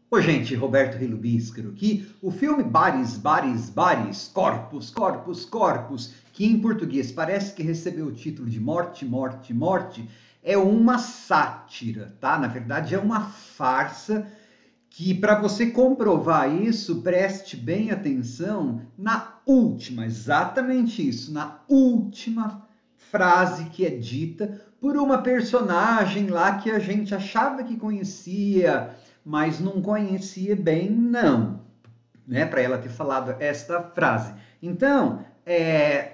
Oi, gente, Roberto Relubíscaro aqui. O filme Bares, Bares, Bares, Corpos, Corpos, Corpos, que em português parece que recebeu o título de Morte, Morte, Morte, é uma sátira, tá? Na verdade, é uma farsa que, para você comprovar isso, preste bem atenção na última, exatamente isso, na última frase que é dita por uma personagem lá que a gente achava que conhecia, mas não conhecia bem, não, né? Para ela ter falado esta frase. Então,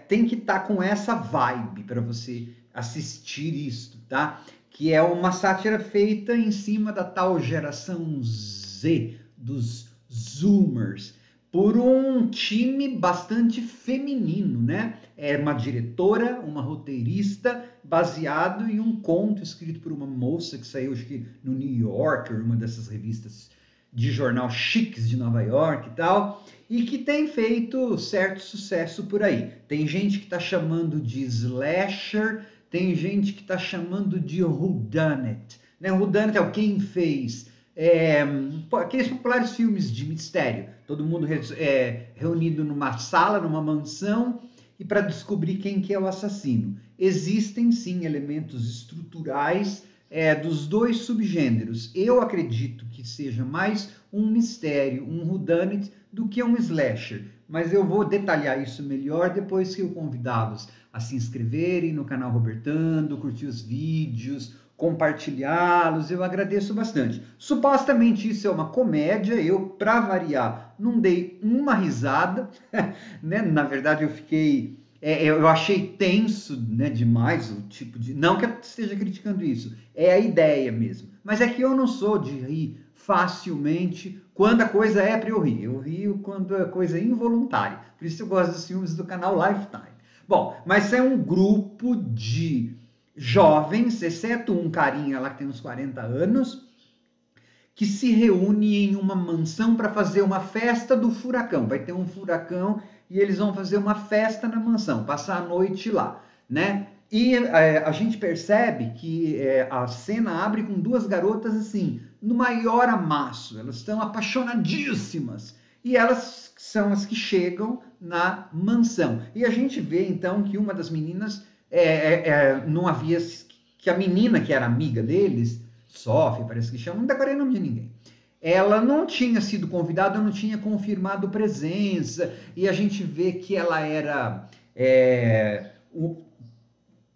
tem que estar com essa vibe para você assistir isto, tá? Que é uma sátira feita em cima da tal geração Z, dos Zoomers, por um time bastante feminino, né? É uma diretora, uma roteirista, baseado em um conto escrito por uma moça que saiu, acho que no New Yorker, uma dessas revistas de jornal chiques de Nova York e tal, e que tem feito certo sucesso por aí. Tem gente que está chamando de slasher, tem gente que está chamando de whodunit. Né? Whodunit é o quem fez. Aqueles populares filmes de mistério, todo mundo reunido numa sala, numa mansão, e para descobrir quem que é o assassino. Existem sim elementos estruturais dos dois subgêneros. Eu acredito que seja mais um mistério, um whodunit, do que um slasher. Mas eu vou detalhar isso melhor depois que eu convidá-los a se inscreverem no canal Robertando, curtir os vídeos, compartilhá-los, eu agradeço bastante. Supostamente isso é uma comédia, eu, para variar, não dei uma risada, né? Na verdade, eu fiquei eu achei tenso, né, demais o tipo de. Não que eu esteja criticando isso, é a ideia mesmo. Mas é que eu não sou de rir facilmente quando a coisa é para eu rir. Eu rio quando a coisa é involuntária. Por isso eu gosto dos filmes do canal Lifetime. Bom, mas é um grupo de jovens, exceto um carinha lá que tem uns 40 anos, que se reúne em uma mansão para fazer uma festa do furacão. Vai ter um furacão e eles vão fazer uma festa na mansão, passar a noite lá, né? E a gente percebe que a cena abre com duas garotas assim, no maior amasso, elas estão apaixonadíssimas. E elas são as que chegam na mansão. E a gente vê então que uma das meninas não havia. Que a menina que era amiga deles, Sophie, parece que chama, não decorei o nome de ninguém. Ela não tinha sido convidada, não tinha confirmado presença, e a gente vê que ela era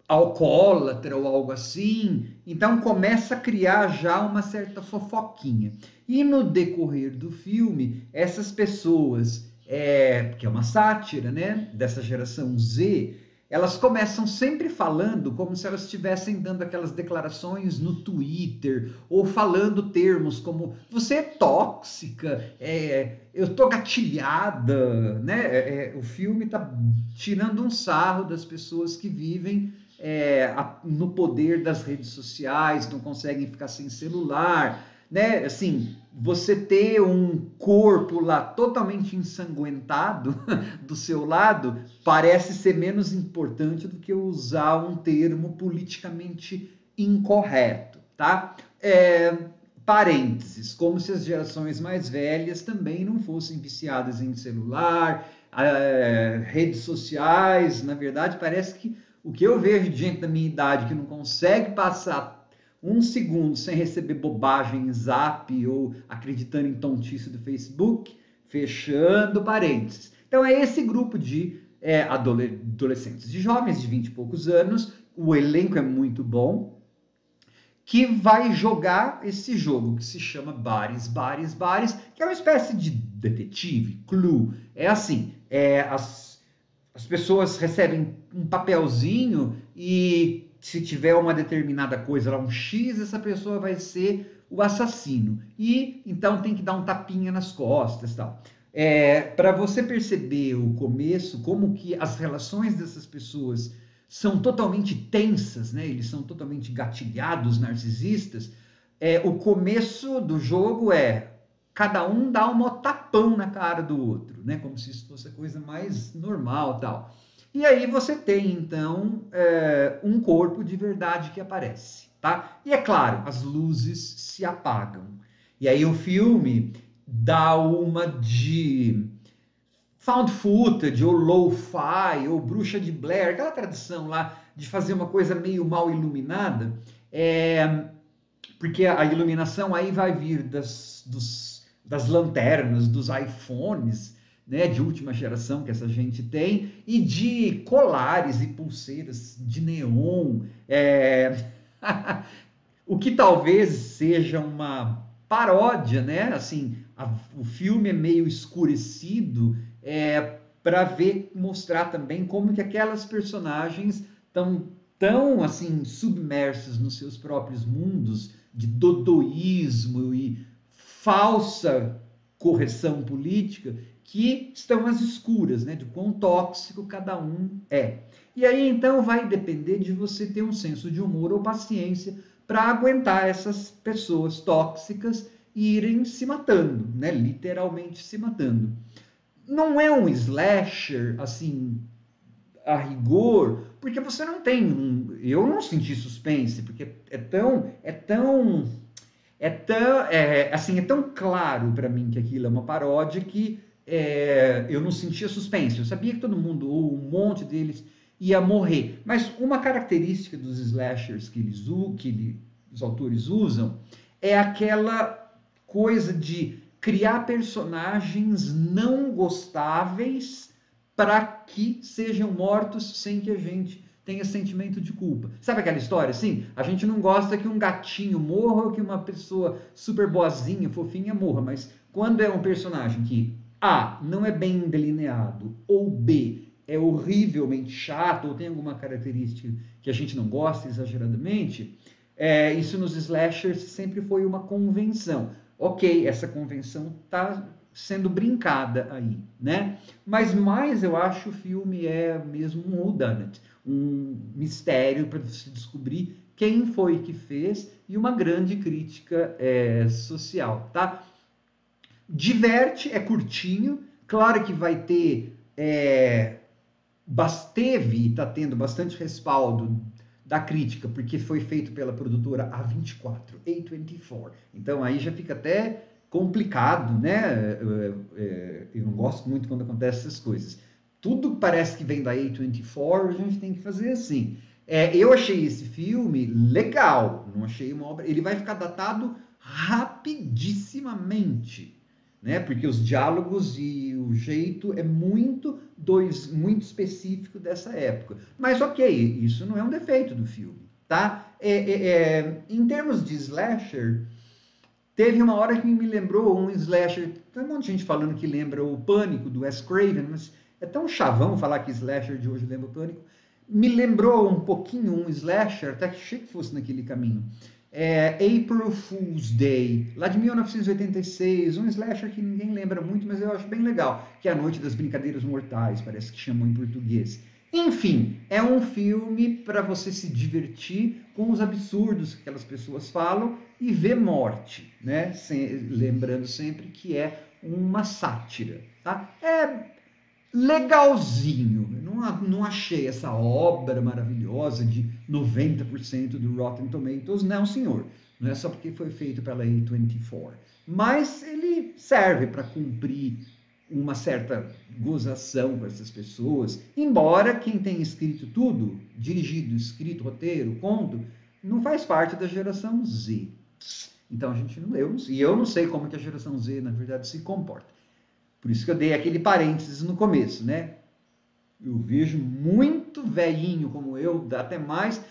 alcoólatra ou algo assim, então começa a criar já uma certa fofoquinha. E no decorrer do filme, essas pessoas, que é uma sátira, né, dessa geração Z, elas começam sempre falando como se elas estivessem dando aquelas declarações no Twitter, ou falando termos como você é tóxica, eu tô gatilhada, né? O filme tá tirando um sarro das pessoas que vivem no poder das redes sociais, não conseguem ficar sem celular, né? Assim, você ter um corpo lá totalmente ensanguentado do seu lado parece ser menos importante do que usar um termo politicamente incorreto, tá? Parênteses, como se as gerações mais velhas também não fossem viciadas em celular, redes sociais. Na verdade, parece que o que eu vejo de gente da minha idade que não consegue passar um segundo sem receber bobagem em Zap ou acreditando em tontice do Facebook, fechando parênteses. Então é esse grupo de adolescentes, de jovens de 20 e poucos anos, o elenco é muito bom, que vai jogar esse jogo que se chama Bares, Bares, Bares, que é uma espécie de detetive, clue. É assim, as pessoas recebem um papelzinho e se tiver uma determinada coisa lá, um X, essa pessoa vai ser o assassino. E então tem que dar um tapinha nas costas, tal. Para você perceber o começo, como que as relações dessas pessoas são totalmente tensas, né? Eles são totalmente gatilhados, narcisistas. O começo do jogo cada um dá um tapão na cara do outro, né? Como se isso fosse a coisa mais normal, tal. E aí você tem então um corpo de verdade que aparece, tá? E é claro, as luzes se apagam. E aí o filme dá uma de found footage, ou lo-fi, ou bruxa de Blair, aquela tradição lá de fazer uma coisa meio mal iluminada, porque a iluminação aí vai vir das lanternas, dos iPhones, né, de última geração que essa gente tem, e de colares e pulseiras de neon, o que talvez seja uma paródia, né? Assim, o filme é meio escurecido, para ver, mostrar também como que aquelas personagens estão tão assim submersas nos seus próprios mundos de dodóísmo e falsa correção política que estão às escuras, né, de quão tóxico cada um é. E aí então vai depender de você ter um senso de humor ou paciência para aguentar essas pessoas tóxicas irem se matando, né, literalmente se matando. Não é um slasher assim a rigor, porque você não tem eu não senti suspense, porque assim, é tão claro para mim que aquilo é uma paródia que eu não sentia suspense. Eu sabia que todo mundo, ou um monte deles, ia morrer. Mas uma característica dos slashers que os autores usam é aquela coisa de criar personagens não gostáveis para que sejam mortos sem que a gente tenha sentimento de culpa. Sabe aquela história assim? A gente não gosta que um gatinho morra ou que uma pessoa super boazinha, fofinha morra, mas quando é um personagem que A, não é bem delineado, ou B, é horrivelmente chato, ou tem alguma característica que a gente não gosta exageradamente, isso nos slashers sempre foi uma convenção. Ok, essa convenção está sendo brincada aí, né? Mas mais eu acho o filme é mesmo um whodunit, um mistério para se descobrir quem foi que fez e uma grande crítica social, tá? Diverte, é curtinho, claro que vai ter, teve e está tendo bastante respaldo da crítica, porque foi feito pela produtora A24. Então aí já fica até complicado, né? Eu não gosto muito quando acontecem essas coisas. Tudo parece que vem da A24, a gente tem que fazer assim. Eu achei esse filme legal, não achei uma obra. Ele vai ficar datado rapidissimamente, né? Porque os diálogos e o jeito é muito específico dessa época. Mas ok, isso não é um defeito do filme, tá? Em termos de slasher, teve uma hora que me lembrou um slasher. Tem um monte de gente falando que lembra o Pânico do Wes Craven, mas é tão chavão falar que slasher de hoje lembra o Pânico. Me lembrou um pouquinho um slasher, até que achei que fosse naquele caminho. April Fool's Day, lá de 1986, um slasher que ninguém lembra muito, mas eu acho bem legal, que é A Noite das Brincadeiras Mortais, parece que chamam em português. Enfim, é um filme para você se divertir com os absurdos que aquelas pessoas falam e ver morte, né? Lembrando sempre que é uma sátira, tá? É legalzinho. Eu não achei essa obra maravilhosa de 90% do Rotten Tomatoes, não, senhor. Não é só porque foi feito pela A24. Mas ele serve para cumprir uma certa gozação com essas pessoas, embora quem tem escrito tudo, dirigido, escrito, roteiro, conto, não faz parte da geração Z. Então a gente não, eu não sei como que a geração Z, na verdade, se comporta. Por isso que eu dei aquele parênteses no começo, né? Eu vejo muito velhinho como eu, até mais,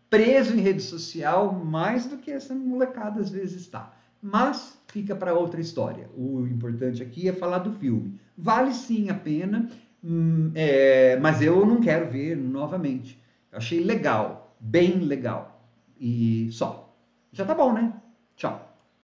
preso em rede social, mais do que essa molecada às vezes está. Mas fica para outra história. O importante aqui é falar do filme. Vale sim a pena, mas eu não quero ver novamente. Eu achei legal, bem legal. E só. Já tá bom, né? Tchau.